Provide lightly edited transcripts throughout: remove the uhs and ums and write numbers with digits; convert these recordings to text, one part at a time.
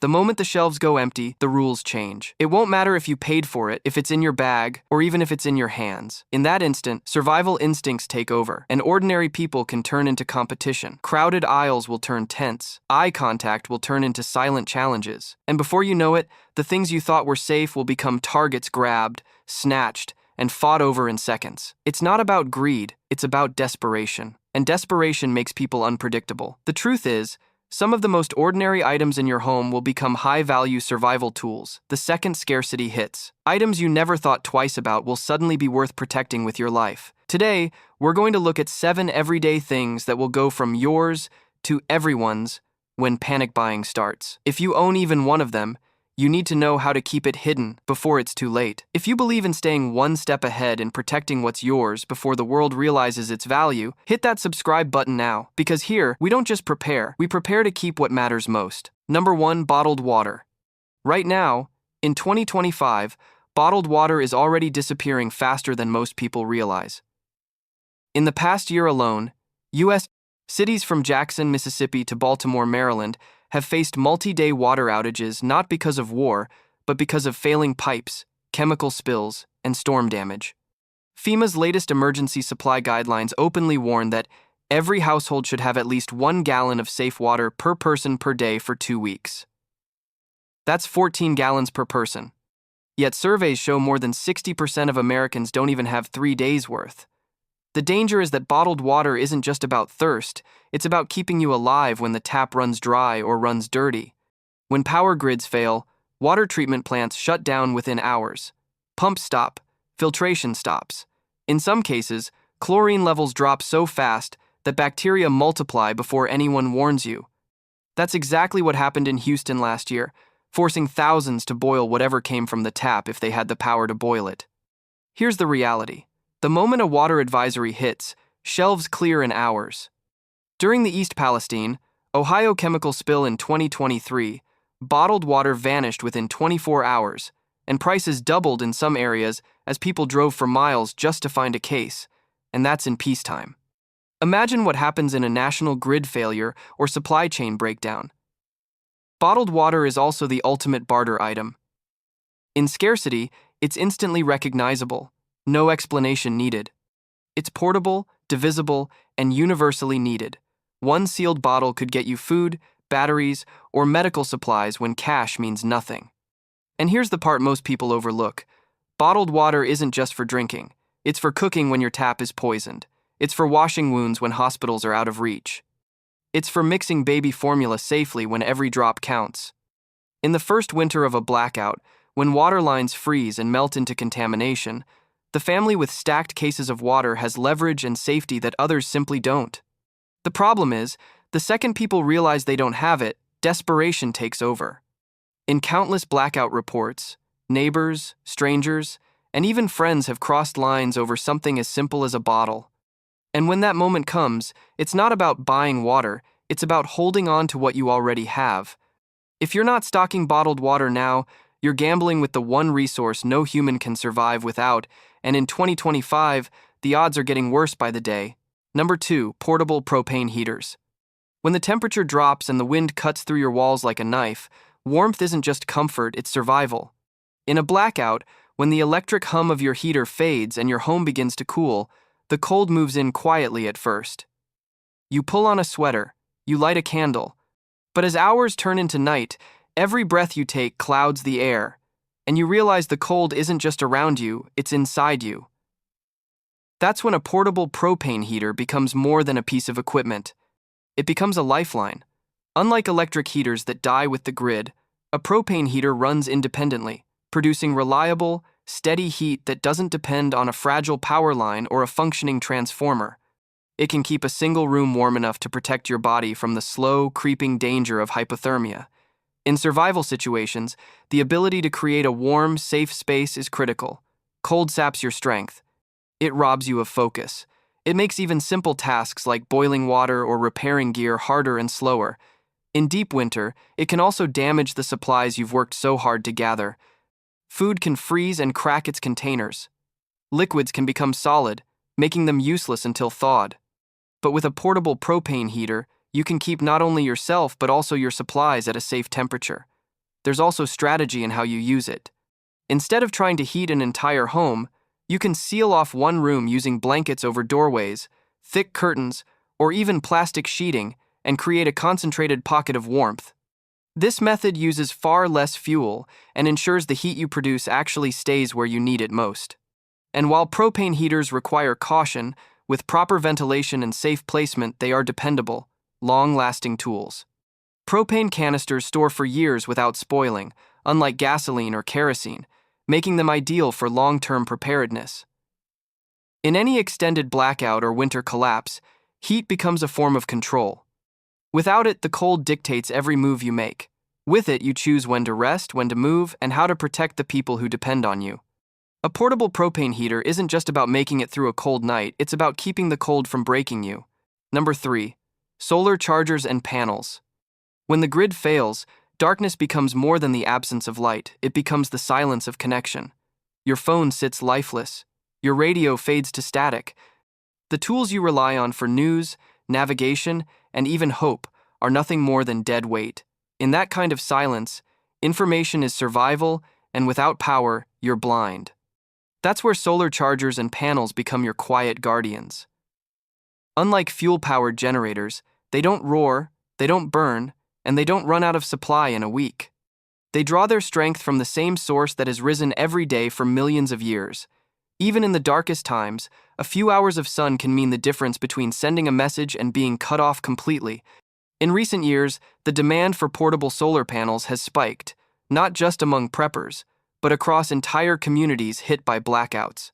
The moment the shelves go empty, the rules change. It won't matter if you paid for it, if it's in your bag, or even if it's in your hands. In that instant, survival instincts take over, and ordinary people can turn into competition. Crowded aisles will turn tense. Eye contact will turn into silent challenges. And before you know it, the things you thought were safe will become targets grabbed, snatched, and fought over in seconds. It's not about greed, it's about desperation. And desperation makes people unpredictable. The truth is, some of the most ordinary items in your home will become high-value survival tools the second scarcity hits. Items you never thought twice about will suddenly be worth protecting with your life. Today, we're going to look at 7 everyday things that will go from yours to everyone's when panic buying starts. If you own even one of them, you need to know how to keep it hidden before it's too late. If you believe in staying one step ahead and protecting what's yours before the world realizes its value, hit that subscribe button now, because here, we don't just prepare, we prepare to keep what matters most. Number 1, bottled water. Right now, in 2025, bottled water is already disappearing faster than most people realize. In the past year alone, U.S. cities from Jackson, Mississippi to Baltimore, Maryland, have faced multi-day water outages not because of war, but because of failing pipes, chemical spills, and storm damage. FEMA's latest emergency supply guidelines openly warn that every household should have at least 1 gallon of safe water per person per day for 2 weeks. That's 14 gallons per person. Yet surveys show more than 60% of Americans don't even have 3 days' worth. The danger is that bottled water isn't just about thirst, it's about keeping you alive when the tap runs dry or runs dirty. When power grids fail, water treatment plants shut down within hours. Pumps stop, filtration stops. In some cases, chlorine levels drop so fast that bacteria multiply before anyone warns you. That's exactly what happened in Houston last year, forcing thousands to boil whatever came from the tap if they had the power to boil it. Here's the reality. The moment a water advisory hits, shelves clear in hours. During the East Palestine, Ohio chemical spill in 2023, bottled water vanished within 24 hours, and prices doubled in some areas as people drove for miles just to find a case, and that's in peacetime. Imagine what happens in a national grid failure or supply chain breakdown. Bottled water is also the ultimate barter item. In scarcity, it's instantly recognizable. No explanation needed. It's portable, divisible, and universally needed. One sealed bottle could get you food, batteries, or medical supplies when cash means nothing. And here's the part most people overlook. Bottled water isn't just for drinking. It's for cooking when your tap is poisoned. It's for washing wounds when hospitals are out of reach. It's for mixing baby formula safely when every drop counts. In the first winter of a blackout, when water lines freeze and melt into contamination, the family with stacked cases of water has leverage and safety that others simply don't. The problem is, the second people realize they don't have it, desperation takes over. In countless blackout reports, neighbors, strangers, and even friends have crossed lines over something as simple as a bottle. And when that moment comes, it's not about buying water, it's about holding on to what you already have. If you're not stocking bottled water now, you're gambling with the one resource no human can survive without, and in 2025, the odds are getting worse by the day. Number 2, portable propane heaters. When the temperature drops and the wind cuts through your walls like a knife, warmth isn't just comfort, it's survival. In a blackout, when the electric hum of your heater fades and your home begins to cool, the cold moves in quietly at first. You pull on a sweater, you light a candle, but as hours turn into night, every breath you take clouds the air, and you realize the cold isn't just around you, it's inside you. That's when a portable propane heater becomes more than a piece of equipment. It becomes a lifeline. Unlike electric heaters that die with the grid, a propane heater runs independently, producing reliable, steady heat that doesn't depend on a fragile power line or a functioning transformer. It can keep a single room warm enough to protect your body from the slow, creeping danger of hypothermia. In survival situations, the ability to create a warm, safe space is critical. Cold saps your strength. It robs you of focus. It makes even simple tasks like boiling water or repairing gear harder and slower. In deep winter, it can also damage the supplies you've worked so hard to gather. Food can freeze and crack its containers. Liquids can become solid, making them useless until thawed. But with a portable propane heater, you can keep not only yourself but also your supplies at a safe temperature. there's also strategy in how you use it. Instead of trying to heat an entire home, you can seal off one room using blankets over doorways, thick curtains, or even plastic sheeting and create a concentrated pocket of warmth. This method uses far less fuel and ensures the heat you produce actually stays where you need it most. And while propane heaters require caution, with proper ventilation and safe placement, they are dependable, long-lasting tools. Propane canisters store for years without spoiling, unlike gasoline or kerosene, making them ideal for long-term preparedness. In any extended blackout or winter collapse, heat becomes a form of control. Without it, the cold dictates every move you make. With it, you choose when to rest, when to move, and how to protect the people who depend on you. A portable propane heater isn't just about making it through a cold night, it's about keeping the cold from breaking you. Number 3. Solar chargers and panels. When the grid fails, darkness becomes more than the absence of light, it becomes the silence of connection. Your phone sits lifeless. Your radio fades to static. The tools you rely on for news, navigation, and even hope are nothing more than dead weight. In that kind of silence, information is survival, and without power, you're blind. That's where solar chargers and panels become your quiet guardians. Unlike fuel-powered generators, they don't roar, they don't burn, and they don't run out of supply in a week. They draw their strength from the same source that has risen every day for millions of years. Even in the darkest times, a few hours of sun can mean the difference between sending a message and being cut off completely. In recent years, the demand for portable solar panels has spiked, not just among preppers, but across entire communities hit by blackouts.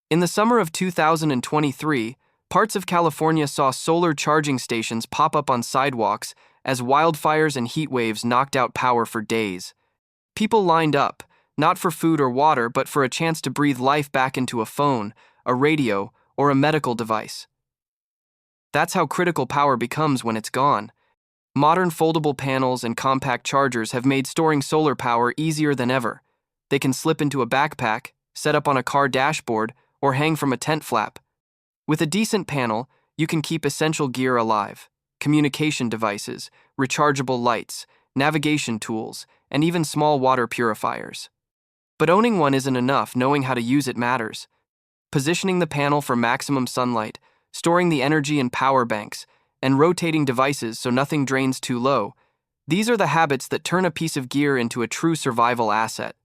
In the summer of 2023, parts of California saw solar charging stations pop up on sidewalks as wildfires and heat waves knocked out power for days. People lined up, not for food or water, but for a chance to breathe life back into a phone, a radio, or a medical device. That's how critical power becomes when it's gone. Modern foldable panels and compact chargers have made storing solar power easier than ever. They can slip into a backpack, set up on a car dashboard, or hang from a tent flap. With a decent panel, you can keep essential gear alive: communication devices, rechargeable lights, navigation tools, and even small water purifiers. But owning one isn't enough, knowing how to use it matters. Positioning the panel for maximum sunlight, storing the energy in power banks, and rotating devices so nothing drains too low, these are the habits that turn a piece of gear into a true survival asset.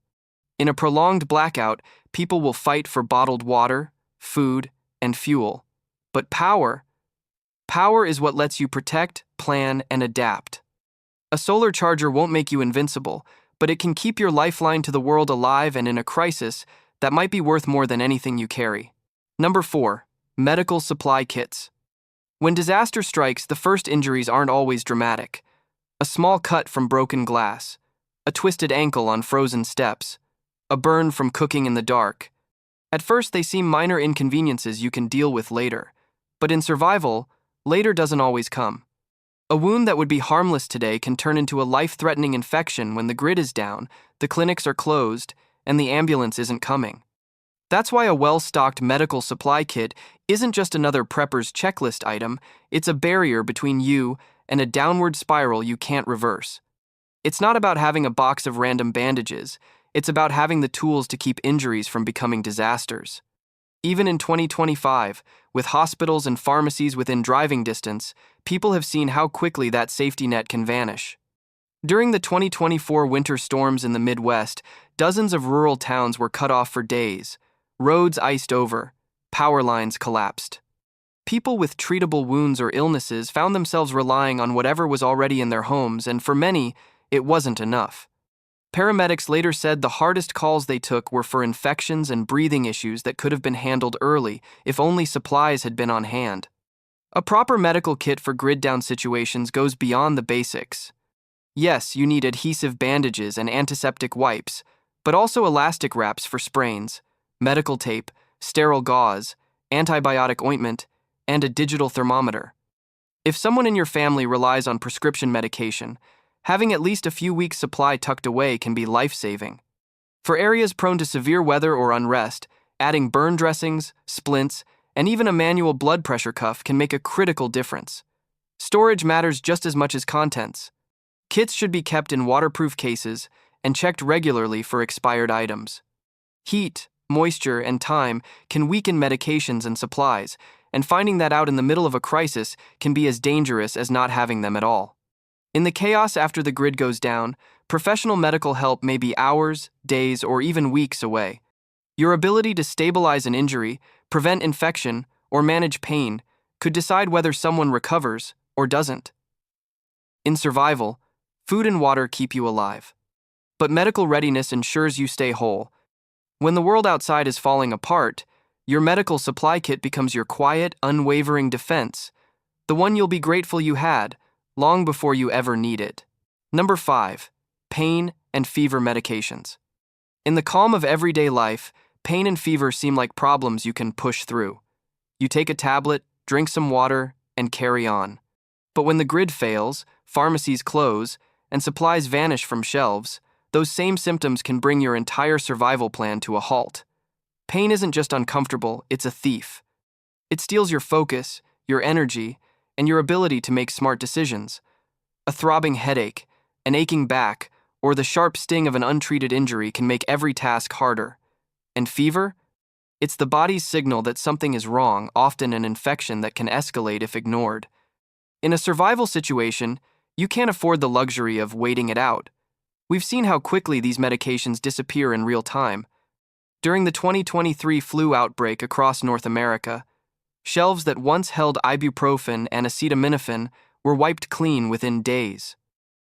In a prolonged blackout, people will fight for bottled water, food, and fuel. But power is what lets you protect, plan, and adapt. A solar charger won't make you invincible, but it can keep your lifeline to the world alive, and in a crisis, that might be worth more than anything you carry. Number 4. Medical supply kits. When disaster strikes, the first injuries aren't always dramatic. A small cut from broken glass, a twisted ankle on frozen steps, a burn from cooking in the dark. At first, they seem minor inconveniences you can deal with later. But in survival, later doesn't always come. A wound that would be harmless today can turn into a life-threatening infection when the grid is down, the clinics are closed, and the ambulance isn't coming. That's why a well-stocked medical supply kit isn't just another prepper's checklist item, it's a barrier between you and a downward spiral you can't reverse. It's not about having a box of random bandages, it's about having the tools to keep injuries from becoming disasters. Even in 2025, with hospitals and pharmacies within driving distance, people have seen how quickly that safety net can vanish. During the 2024 winter storms in the Midwest, dozens of rural towns were cut off for days, roads iced over, power lines collapsed. People with treatable wounds or illnesses found themselves relying on whatever was already in their homes, and for many, it wasn't enough. Paramedics later said the hardest calls they took were for infections and breathing issues that could have been handled early if only supplies had been on hand. A proper medical kit for grid-down situations goes beyond the basics. Yes, you need adhesive bandages and antiseptic wipes, but also elastic wraps for sprains, medical tape, sterile gauze, antibiotic ointment, and a digital thermometer. If someone in your family relies on prescription medication, having at least a few weeks' supply tucked away can be life-saving. For areas prone to severe weather or unrest, adding burn dressings, splints, and even a manual blood pressure cuff can make a critical difference. Storage matters just as much as contents. Kits should be kept in waterproof cases and checked regularly for expired items. Heat, moisture, and time can weaken medications and supplies, and finding that out in the middle of a crisis can be as dangerous as not having them at all. In the chaos after the grid goes down, professional medical help may be hours, days, or even weeks away. Your ability to stabilize an injury, prevent infection, or manage pain could decide whether someone recovers or doesn't. In survival, food and water keep you alive. But medical readiness ensures you stay whole. When the world outside is falling apart, your medical supply kit becomes your quiet, unwavering defense, the one you'll be grateful you had, long before you ever need it. Number 5. Pain and fever medications. In the calm of everyday life, pain and fever seem like problems you can push through. You take a tablet, drink some water, and carry on. But when the grid fails, pharmacies close, and supplies vanish from shelves, those same symptoms can bring your entire survival plan to a halt. Pain isn't just uncomfortable, it's a thief. It steals your focus, your energy, and your ability to make smart decisions. A throbbing headache, an aching back, or the sharp sting of an untreated injury can make every task harder. And fever? It's the body's signal that something is wrong, often an infection that can escalate if ignored. In a survival situation, you can't afford the luxury of waiting it out. We've seen how quickly these medications disappear in real time. During the 2023 flu outbreak across North America, shelves that once held ibuprofen and acetaminophen were wiped clean within days.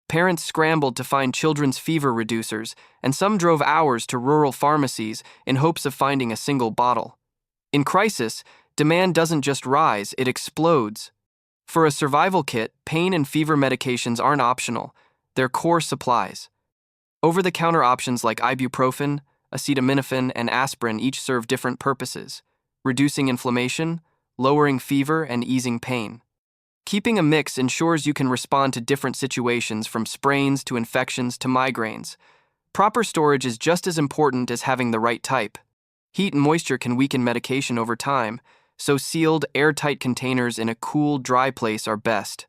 Parents scrambled to find children's fever reducers, and some drove hours to rural pharmacies in hopes of finding a single bottle. In crisis, demand doesn't just rise, it explodes. For a survival kit, pain and fever medications aren't optional, they're core supplies. Over-the-counter options like ibuprofen, acetaminophen, and aspirin each serve different purposes, reducing inflammation, lowering fever, and easing pain. Keeping a mix ensures you can respond to different situations, from sprains to infections to migraines. Proper storage is just as important as having the right type. Heat and moisture can weaken medication over time, so sealed, airtight containers in a cool, dry place are best.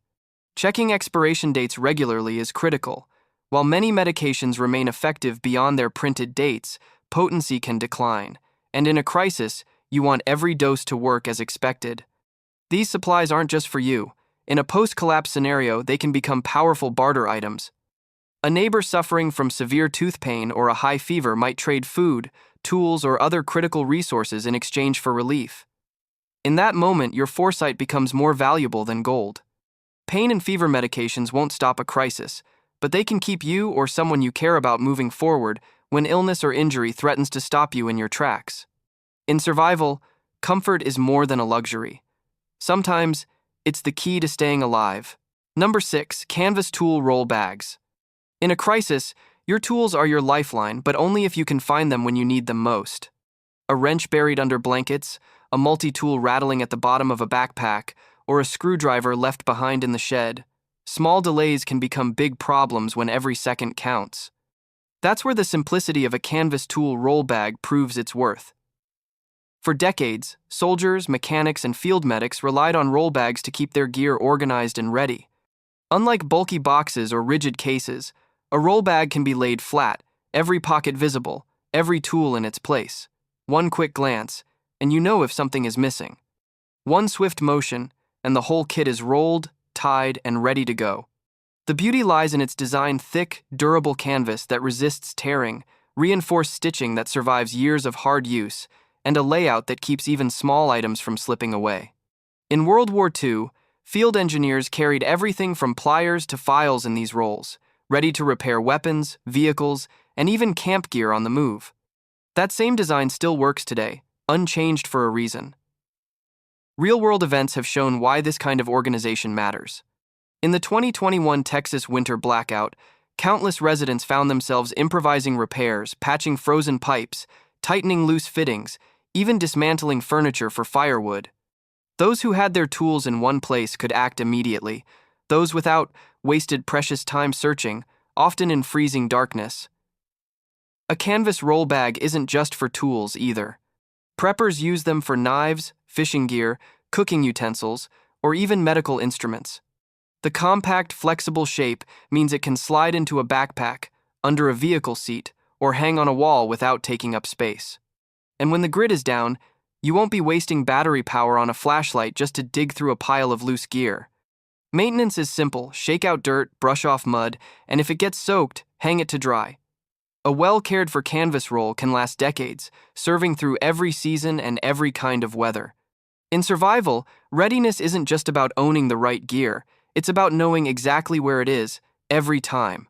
Checking expiration dates regularly is critical. While many medications remain effective beyond their printed dates, potency can decline, and in a crisis, you want every dose to work as expected. These supplies aren't just for you. In a post-collapse scenario, they can become powerful barter items. A neighbor suffering from severe tooth pain or a high fever might trade food, tools, or other critical resources in exchange for relief. In that moment, your foresight becomes more valuable than gold. Pain and fever medications won't stop a crisis, but they can keep you or someone you care about moving forward when illness or injury threatens to stop you in your tracks. In survival, comfort is more than a luxury. Sometimes, it's the key to staying alive. Number 6. Canvas tool roll bags. In a crisis, your tools are your lifeline, but only if you can find them when you need them most. A wrench buried under blankets, a multi-tool rattling at the bottom of a backpack, or a screwdriver left behind in the shed. Small delays can become big problems when every second counts. That's where the simplicity of a canvas tool roll bag proves its worth. For decades, soldiers, mechanics, and field medics relied on roll bags to keep their gear organized and ready. Unlike bulky boxes or rigid cases, a roll bag can be laid flat, every pocket visible, every tool in its place. One quick glance, and you know if something is missing. One swift motion, and the whole kit is rolled, tied, and ready to go. The beauty lies in its design: thick, durable canvas that resists tearing, reinforced stitching that survives years of hard use, and a layout that keeps even small items from slipping away. In World War II, field engineers carried everything from pliers to files in these rolls, ready to repair weapons, vehicles, and even camp gear on the move. That same design still works today, unchanged for a reason. Real-world events have shown why this kind of organization matters. In the 2021 Texas winter blackout, countless residents found themselves improvising repairs, patching frozen pipes, tightening loose fittings, even dismantling furniture for firewood. Those who had their tools in one place could act immediately. Those without wasted precious time searching, often in freezing darkness. A canvas roll bag isn't just for tools either. Preppers use them for knives, fishing gear, cooking utensils, or even medical instruments. The compact, flexible shape means it can slide into a backpack, under a vehicle seat, or hang on a wall without taking up space. And when the grid is down, you won't be wasting battery power on a flashlight just to dig through a pile of loose gear. Maintenance is simple: shake out dirt, brush off mud, and if it gets soaked, hang it to dry. A well-cared-for canvas roll can last decades, serving through every season and every kind of weather. In survival, readiness isn't just about owning the right gear, it's about knowing exactly where it is, every time.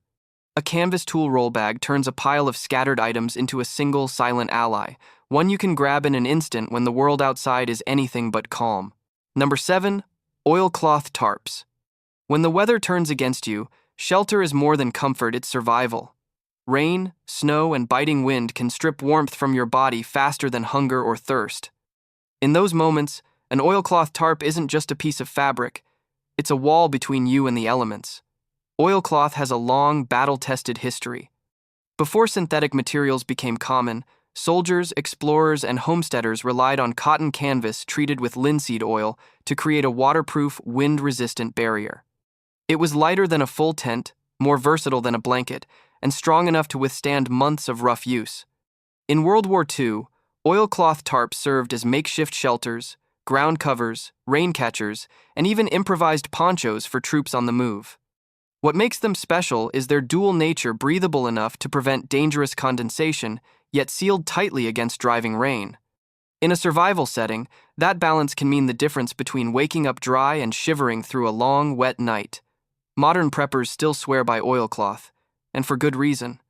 A canvas tool roll bag turns a pile of scattered items into a single, silent ally, one you can grab in an instant when the world outside is anything but calm. Number 7. Oilcloth tarps. When the weather turns against you, shelter is more than comfort, it's survival. Rain, snow, and biting wind can strip warmth from your body faster than hunger or thirst. In those moments, an oilcloth tarp isn't just a piece of fabric, it's a wall between you and the elements. Oilcloth has a long, battle-tested history. Before synthetic materials became common, soldiers, explorers, and homesteaders relied on cotton canvas treated with linseed oil to create a waterproof, wind-resistant barrier. It was lighter than a full tent, more versatile than a blanket, and strong enough to withstand months of rough use. In World War II, oilcloth tarps served as makeshift shelters, ground covers, rain catchers, and even improvised ponchos for troops on the move. What makes them special is their dual nature: breathable enough to prevent dangerous condensation, yet sealed tightly against driving rain. In a survival setting, that balance can mean the difference between waking up dry and shivering through a long, wet night. Modern preppers still swear by oilcloth, and for good reason.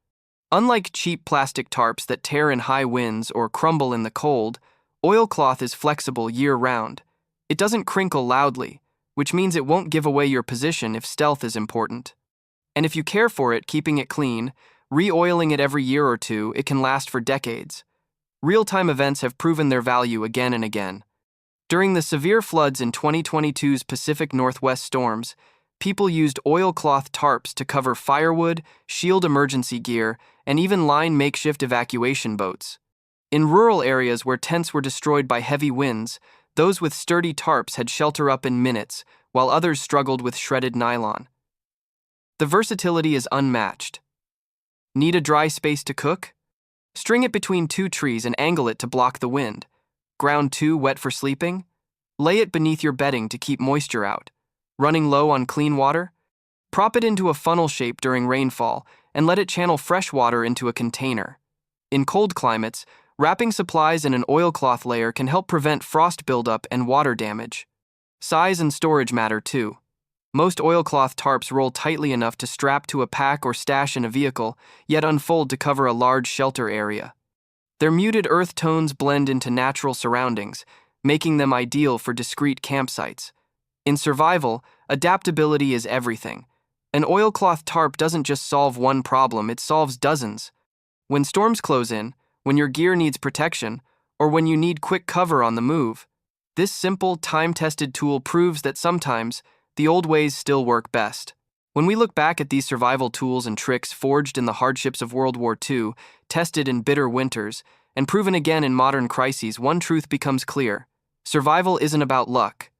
Unlike cheap plastic tarps that tear in high winds or crumble in the cold, oilcloth is flexible year-round. It doesn't crinkle loudly, which means it won't give away your position if stealth is important. And if you care for it, keeping it clean, re-oiling it every year or two, it can last for decades. Real-time events have proven their value again and again. During the severe floods in 2022's Pacific Northwest storms, people used oilcloth tarps to cover firewood, shield emergency gear, and even line makeshift evacuation boats. In rural areas where tents were destroyed by heavy winds, those with sturdy tarps had shelter up in minutes, while others struggled with shredded nylon. The versatility is unmatched. Need a dry space to cook? String it between two trees and angle it to block the wind. Ground too wet for sleeping? Lay it beneath your bedding to keep moisture out. Running low on clean water? Prop it into a funnel shape during rainfall and let it channel fresh water into a container. In cold climates, wrapping supplies in an oilcloth layer can help prevent frost buildup and water damage. Size and storage matter too. Most oilcloth tarps roll tightly enough to strap to a pack or stash in a vehicle, yet unfold to cover a large shelter area. Their muted earth tones blend into natural surroundings, making them ideal for discreet campsites. In survival, adaptability is everything. An oilcloth tarp doesn't just solve one problem, it solves dozens. When storms close in, when your gear needs protection, or when you need quick cover on the move, this simple, time-tested tool proves that sometimes the old ways still work best. When we look back at these survival tools and tricks forged in the hardships of World War II, tested in bitter winters, and proven again in modern crises, one truth becomes clear. Survival isn't about luck.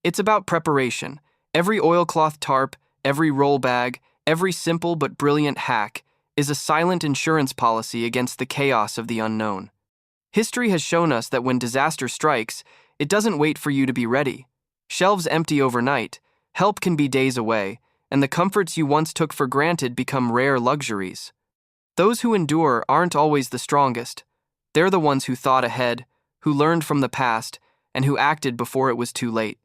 It's about preparation. Every oilcloth tarp, every roll bag, every simple but brilliant hack is a silent insurance policy against the chaos of the unknown. History has shown us that when disaster strikes, it doesn't wait for you to be ready. Shelves empty overnight, help can be days away, and the comforts you once took for granted become rare luxuries. Those who endure aren't always the strongest. They're the ones who thought ahead, who learned from the past, and who acted before it was too late.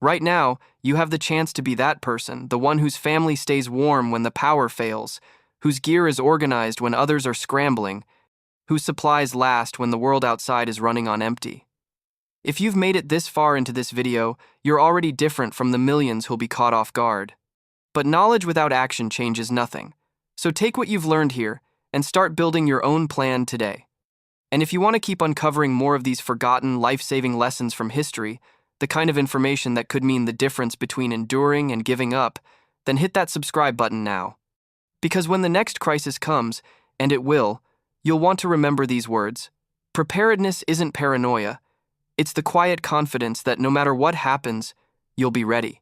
Right now, you have the chance to be that person, the one whose family stays warm when the power fails, whose gear is organized when others are scrambling, whose supplies last when the world outside is running on empty. If you've made it this far into this video, you're already different from the millions who'll be caught off guard. But knowledge without action changes nothing. So take what you've learned here and start building your own plan today. And if you want to keep uncovering more of these forgotten, life-saving lessons from history, the kind of information that could mean the difference between enduring and giving up, then hit that subscribe button now. Because when the next crisis comes, and it will, you'll want to remember these words. Preparedness isn't paranoia. It's the quiet confidence that no matter what happens, you'll be ready.